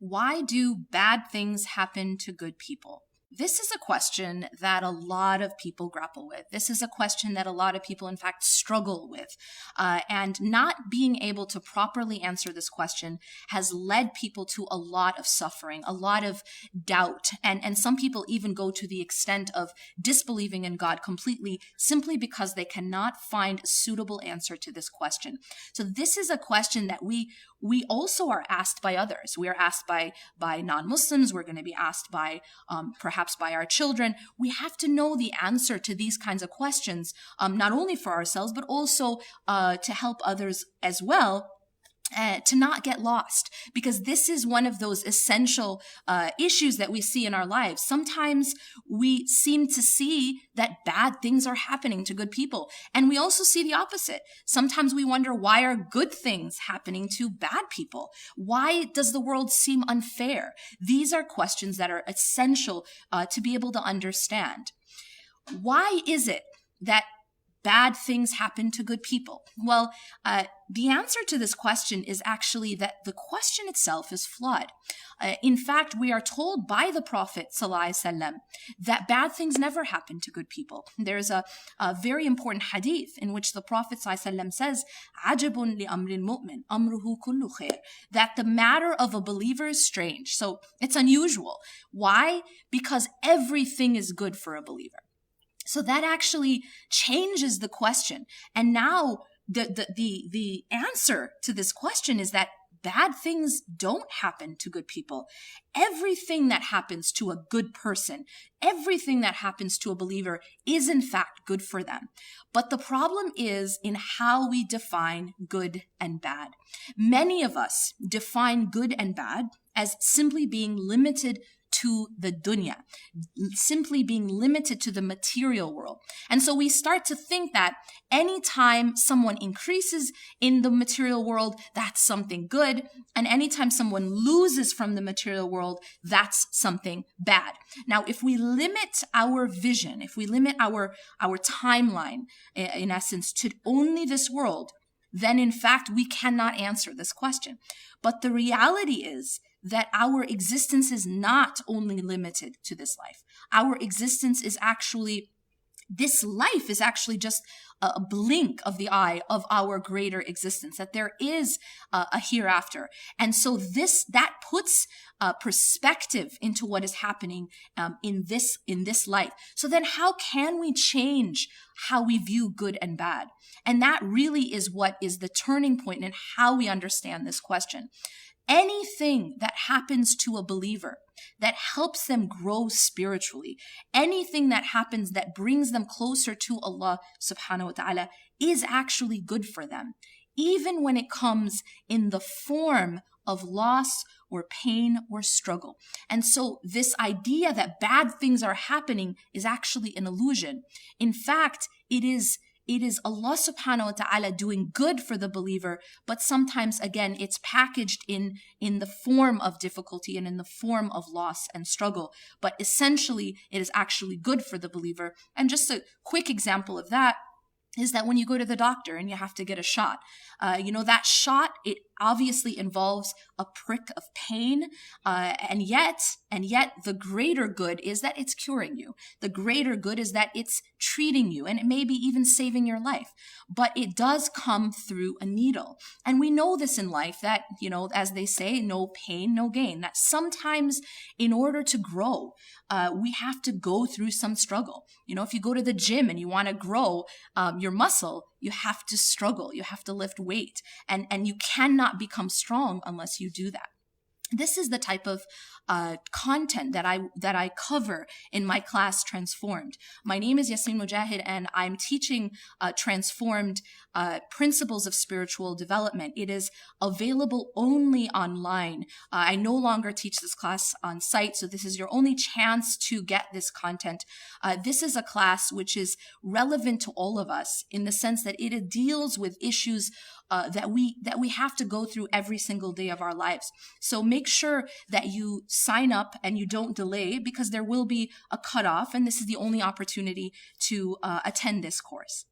Why do bad things happen to good people? This is a question that a lot of people grapple with. This is a question that a lot of people, in fact, struggle with. And not being able to properly answer this question has led people to a lot of suffering, a lot of doubt. And some people even go to the extent of disbelieving in God completely simply because they cannot find a suitable answer to this question. So this is a question that we also are asked by others. We are asked by non-Muslims. We're going to be asked by perhaps by our children. We have to know the answer to these kinds of questions, not only for ourselves, but also to help others as well. To not get lost, because this is one of those essential issues that we see in our lives. Sometimes we seem to see that bad things are happening to good people, and we also see the opposite. Sometimes we wonder, why are good things happening to bad people? Why does the world seem unfair? These are questions that are essential to be able to understand. Why is it that bad things happen to good people? Well, the answer to this question is actually that the question itself is flawed. In fact, we are told by the Prophet ﷺ that bad things never happen to good people. There's a very important hadith in which the Prophet ﷺ says, عَجَبٌ لِأَمْرِ الْمُؤْمِنِ أَمْرُهُ كُلُّ خَيْرٍ, that the matter of a believer is strange. So it's unusual. Why? Because everything is good for a believer. So that actually changes the question. And now the answer to this question is that bad things don't happen to good people. Everything that happens to a good person, everything that happens to a believer is in fact good for them. But the problem is in how we define good and bad. Many of us define good and bad as simply being limited to the dunya, simply being limited to the material world. And so we start to think that anytime someone increases in the material world, that's something good. And anytime someone loses from the material world, that's something bad. Now, if we limit our vision, if we limit our timeline, in essence, to only this world, then in fact, we cannot answer this question. But the reality is that our existence is not only limited to this life. Our existence is actually, this life is actually just a blink of the eye of our greater existence, that there is a hereafter. And so that puts perspective into what is happening in this life. So then how can we change how we view good and bad? And that really is what is the turning point in how we understand this question. Anything that happens to a believer that helps them grow spiritually, anything that happens that brings them closer to Allah subhanahu wa ta'ala is actually good for them, even when it comes in the form of loss or pain or struggle. And so this idea that bad things are happening is actually an illusion. In fact, it is Allah subhanahu wa ta'ala doing good for the believer, but sometimes, again, it's packaged in the form of difficulty and in the form of loss and struggle. But essentially, it is actually good for the believer. And just a quick example of that is that when you go to the doctor and you have to get a shot, that shot, it obviously involves a prick of pain, and yet the greater good is that it's curing you. The greater good is that it's treating you, and it may be even saving your life. But it does come through a needle. And we know this in life that, as they say, no pain, no gain. That sometimes in order to grow, we have to go through some struggle. If you go to the gym and you want to grow your muscle, you have to struggle. You have to lift weight. And you cannot become strong unless you do that. This is the type of content that I cover in my class, Transformed. My name is Yasmin Mujahid, and I'm teaching Transformed Principles of Spiritual Development. It is available only online. I no longer teach this class on site, so this is your only chance to get this content. This is a class which is relevant to all of us in the sense that it deals with issues that we have to go through every single day of our lives. So make sure that you sign up and you don't delay, because there will be a cutoff, and this is the only opportunity to attend this course.